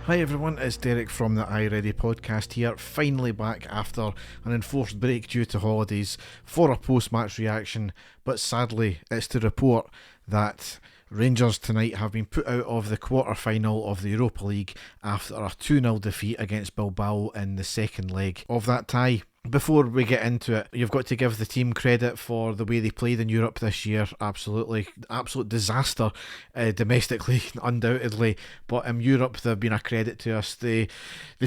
Hi everyone, it's Derek from the iReady podcast here, finally back after an enforced break due to holidays for a post-match reaction, but sadly it's to report that Rangers tonight have been put out of the quarter final of the Europa League after a 2-0 defeat against Bilbao in the second leg of that tie. Before we get into it, you've got to give the team credit for the way they played in Europe this year. Absolute disaster domestically, undoubtedly, but in Europe they've been a credit to us. They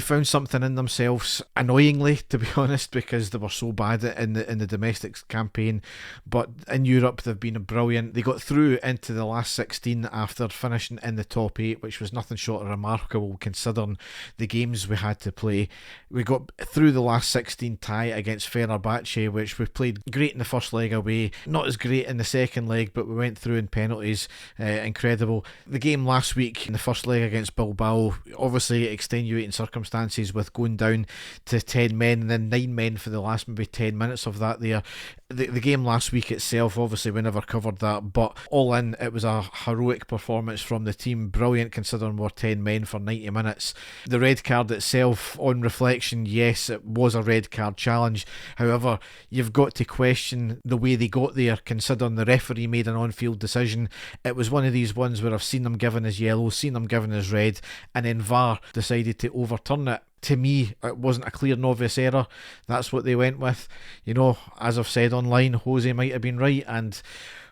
found something in themselves, annoyingly to be honest, because they were so bad in the domestic campaign, but in Europe they've been brilliant. They got through into the last 16 after finishing in the top 8, which was nothing short of remarkable considering the games we had to play. We got through the last 16 tie against Fenerbahce, which we played great in the first leg away, not as great in the second leg, but we went through in penalties. Incredible. The game last week in the first leg against Bilbao, obviously extenuating circumstances with going down to 10 men and then 9 men for the last maybe 10 minutes of that there. The game last week itself, obviously we never covered that, but all in it was a heroic performance from the team, brilliant considering we're 10 men for 90 minutes. The red card itself, on reflection, yes, it was a red card challenge. However, you've got to question the way they got there considering the referee made an on-field decision. It was one of these ones where I've seen them given as yellow, seen them given as red, and then VAR decided to overturn it. To me, it wasn't a clear novice error. That's what they went with. You know, as I've said online, Jose might have been right, and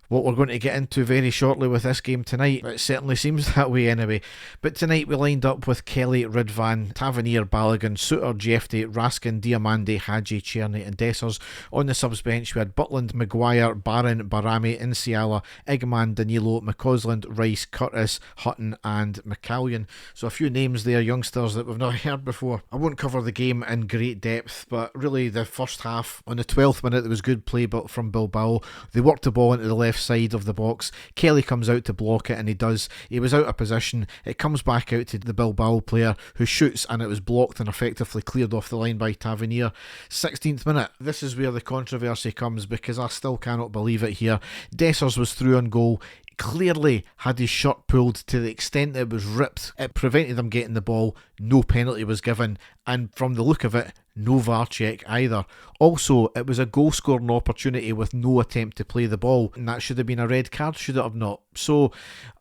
what we're going to get into very shortly with this game tonight, it certainly seems that way anyway. But tonight we lined up with Kelly, Ridvan, Tavernier, Balogun, Suter, Jefty, Raskin, Diamande, Hadji, Cherny and Dessers. On the subs bench we had Butland, Maguire, Barron, Barami, Insiala, Eggman, Danilo, McCausland, Rice, Curtis, Hutton and McCallion. So a few names there, youngsters that we've not heard before. I won't cover the game in great depth, but really the first half, on the 12th minute there was good play from Bilbao. They worked the ball into the left side of the box. Kelly comes out to block it and he does. He was out of position. It comes back out to the Bilbao player who shoots and it was blocked and effectively cleared off the line by Tavernier. 16th minute. This is where the controversy comes because I still cannot believe it here. Dessers was through on goal. Clearly had his shirt pulled to the extent that it was ripped. It prevented them getting the ball. No penalty was given, and from the look of it, no VAR check either. Also, it was a goal scoring opportunity with no attempt to play the ball, and that should have been a red card, should it have not? So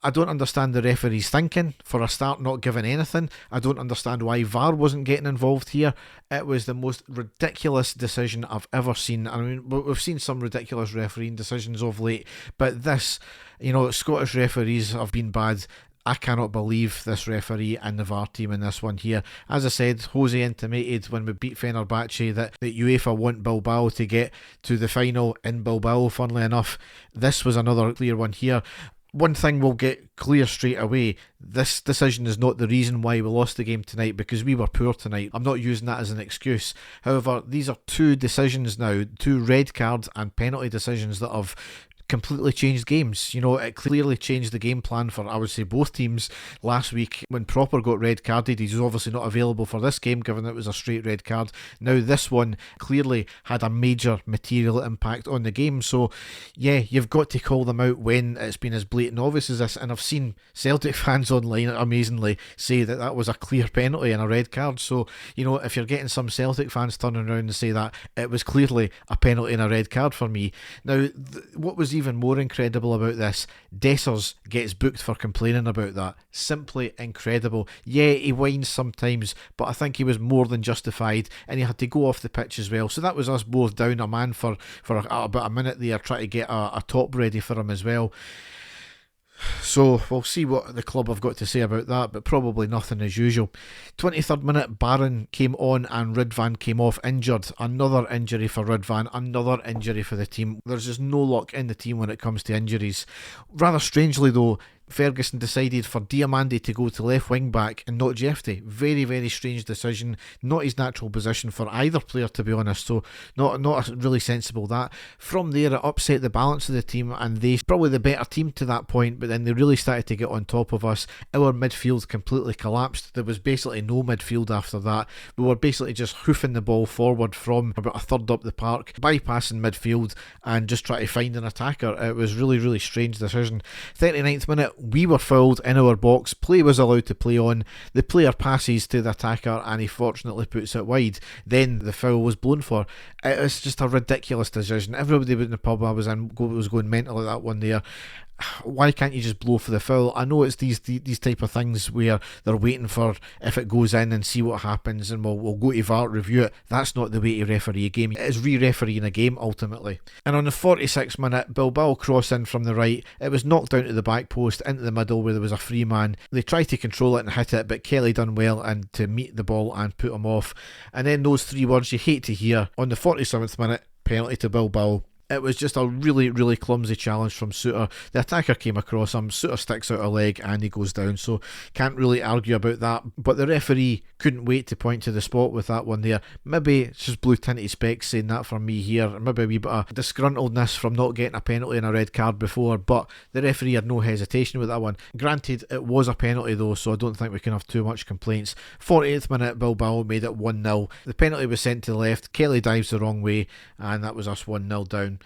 I don't understand the referee's thinking. For a start, not giving anything. I don't understand why VAR wasn't getting involved here. It was the most ridiculous decision I've ever seen. I mean, we've seen some ridiculous refereeing decisions of late, but this, you know, Scottish referees have been bad. I cannot believe this referee and the VAR team in this one here. As I said, Jose intimated when we beat Fenerbahce that UEFA want Bilbao to get to the final in Bilbao. Funnily enough, this was another clear one here. One thing we'll get clear straight away, this decision is not the reason why we lost the game tonight, because we were poor tonight. I'm not using that as an excuse. However, these are two decisions now, two red cards and penalty decisions that have completely changed games. You know, it clearly changed the game plan for, I would say, both teams. Last week when Proper got red carded, he's obviously not available for this game given that it was a straight red card. Now this one clearly had a major material impact on the game. So yeah, you've got to call them out when it's been as blatant obvious as this, and I've seen Celtic fans online amazingly say that that was a clear penalty and a red card. So, you know, if you're getting some Celtic fans turning around and say that, it was clearly a penalty and a red card for me. Now, what was even more incredible about this, Dessers gets booked for complaining about that. Simply incredible. Yeah, he whines sometimes, but I think he was more than justified, and he had to go off the pitch as well. So that was us both down a man for about a minute there, trying to get a top ready for him as well. So we'll see what the club have got to say about that, but probably nothing as usual. 23rd minute, Barron came on and Ridvan came off injured. Another injury for Ridvan, another injury for the team. There's just no luck in the team when it comes to injuries. Rather strangely though, Ferguson decided for Diamande to go to left wing back and not Jefty. Very, very strange decision. Not his natural position for either player, to be honest. So not really sensible that. From there, it upset the balance of the team, and they probably the better team to that point, but then they really started to get on top of us. Our midfield completely collapsed. There was basically no midfield after that. We were basically just hoofing the ball forward from about a third up the park, bypassing midfield and just trying to find an attacker. It was really, really strange decision. 39th minute, we were fouled in our box, play was allowed to play on, the player passes to the attacker and he fortunately puts it wide. Then the foul was blown for. It was just a ridiculous decision. Everybody in the pub I was in was going mental at that one there. Why can't you just blow for the foul? I know it's these type of things where they're waiting for if it goes in and see what happens, and we'll go to VAR review it. That's not the way to referee a game. It is re-refereeing a game ultimately. And on the 46th minute, Bilbao cross in from the right. It was knocked down to the back post into the middle where there was a free man. They tried to control it and hit it, but Kelly done well and to meet the ball and put him off. And then those three words you hate to hear on the 47th minute, penalty to Bilbao. It was just a really, really clumsy challenge from Suter. The attacker came across him, Suter sticks out a leg and he goes down, so can't really argue about that. But the referee couldn't wait to point to the spot with that one there. Maybe it's just blue tinted specs saying that for me here. Maybe a wee bit of disgruntledness from not getting a penalty and a red card before, but the referee had no hesitation with that one. Granted, it was a penalty though, so I don't think we can have too much complaints. 48th minute, Bilbao made it 1-0. The penalty was sent to the left, Kelly dives the wrong way, and that was us 1-0 down.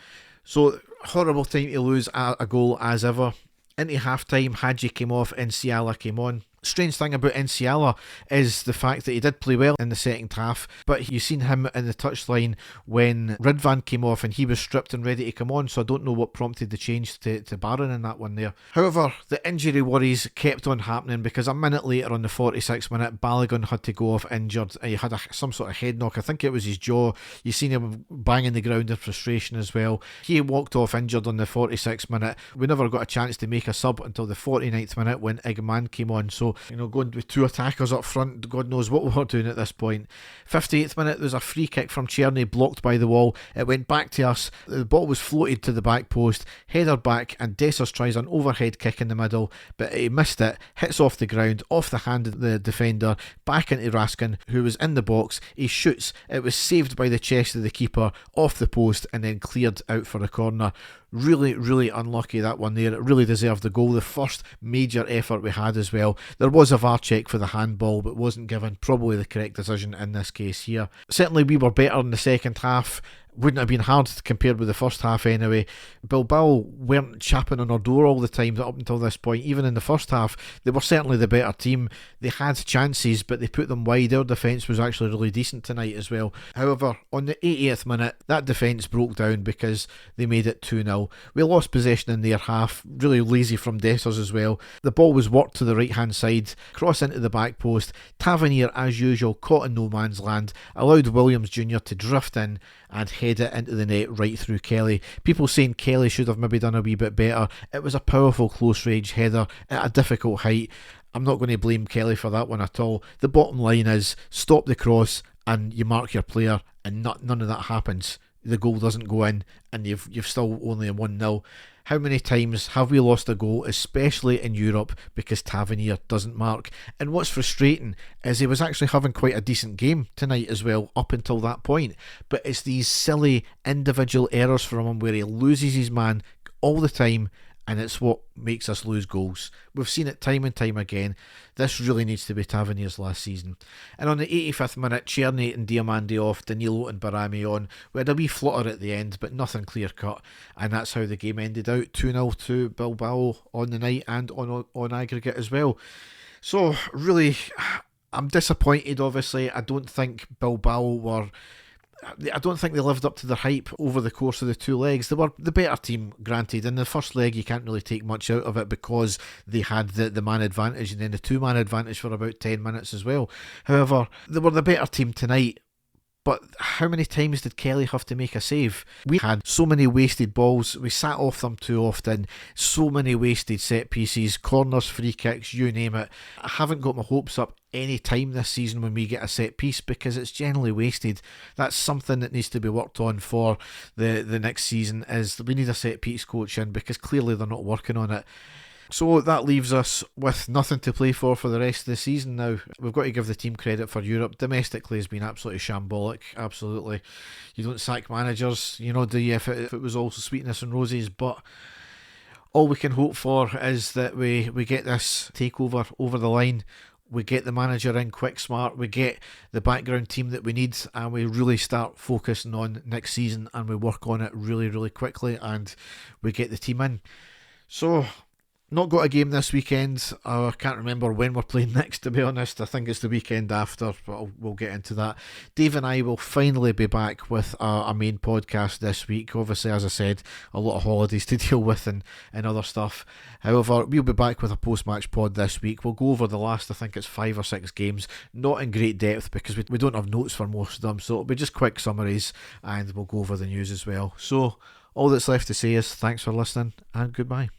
So, horrible time to lose a goal as ever. Into half time, Hadji came off and Ciala came on. Strange thing about Enciala is the fact that he did play well in the second half, but you seen him in the touchline when Ridvan came off and he was stripped and ready to come on, so I don't know what prompted the change to Barron in that one there. However, the injury worries kept on happening because a minute later on the 46th minute, Balogun had to go off injured. He had some sort of head knock, I think it was his jaw. You seen him banging the ground in frustration as well. He walked off injured on the 46th minute. We never got a chance to make a sub until the 49th minute when Igman came on, so going with two attackers up front, God knows what we were doing at this point. 58th minute, there's a free kick from Czerny blocked by the wall. It went back to us. The ball was floated to the back post, header back, and Dessers tries an overhead kick in the middle, but he missed it, hits off the ground, off the hand of the defender, back into Raskin, who was in the box. He shoots. It was saved by the chest of the keeper, off the post, and then cleared out for a corner. Really, really unlucky that one there. It really deserved the goal. The first major effort we had as well. There was a VAR check for the handball, but wasn't given. Probably the correct decision in this case here. Certainly we were better in the second half. Wouldn't have been hard compared with the first half anyway. Bilbao weren't chapping on our door all the time up until this point. Even in the first half, they were certainly the better team. They had chances, but they put them wide. Our defence was actually really decent tonight as well. However, on the 80th minute, that defence broke down because they made it 2-0. We lost possession in their half. Really lazy from Dessers as well. The ball was worked to the right hand side, cross into the back post. Tavernier, as usual, caught in no man's land, allowed Williams Jr. to drift in and head it into the net right through Kelly. People saying Kelly should have maybe done a wee bit better. It was a powerful close range header at a difficult height. I'm not going to blame Kelly for that one at all. The bottom line is stop the cross and you mark your player, and none of that happens. The goal doesn't go in and you've still only a 1-0. How many times have we lost a goal, especially in Europe, because Tavernier doesn't mark? And what's frustrating is he was actually having quite a decent game tonight as well, up until that point. But it's these silly individual errors from him where he loses his man all the time, and it's what makes us lose goals. We've seen it time and time again. This really needs to be Tavernier's last season. And on the 85th minute, Czerny and Diamandi off, Danilo and Barami on. We had a wee flutter at the end, but nothing clear cut, and that's how the game ended out. 2-0 to Bilbao on the night and on aggregate as well. So really, I'm disappointed. Obviously, I don't think they lived up to their hype over the course of the two legs. They were the better team, granted. In the first leg, you can't really take much out of it because they had the man advantage and then the two-man advantage for about 10 minutes as well. However, they were the better team tonight. But how many times did Kelly have to make a save? We had so many wasted balls. We sat off them too often. So many wasted set pieces, corners, free kicks, you name it. I haven't got my hopes up any time this season when we get a set piece because it's generally wasted. That's something that needs to be worked on for the next season, is we need a set piece coach in because clearly they're not working on it. So that leaves us with nothing to play for the rest of the season now. We've got to give the team credit for Europe. Domestically has been absolutely shambolic, absolutely. You don't sack managers, do you, if it was all sweetness and roses, but all we can hope for is that we get this takeover over the line. We get the manager in quick, smart, we get the background team that we need, and we really start focusing on next season and we work on it really, really quickly and we get the team in. So Not got a game this weekend. I can't remember when we're playing next, to be honest. I think it's the weekend after, but we'll get into that. Dave and I will finally be back with a main podcast this week. Obviously, as I said, a lot of holidays to deal with and other stuff. However, we'll be back with a post-match pod this week. We'll go over the last, I think it's 5 or 6 games, not in great depth because we don't have notes for most of them, so it'll be just quick summaries and we'll go over the news as well. So, all that's left to say is thanks for listening and goodbye.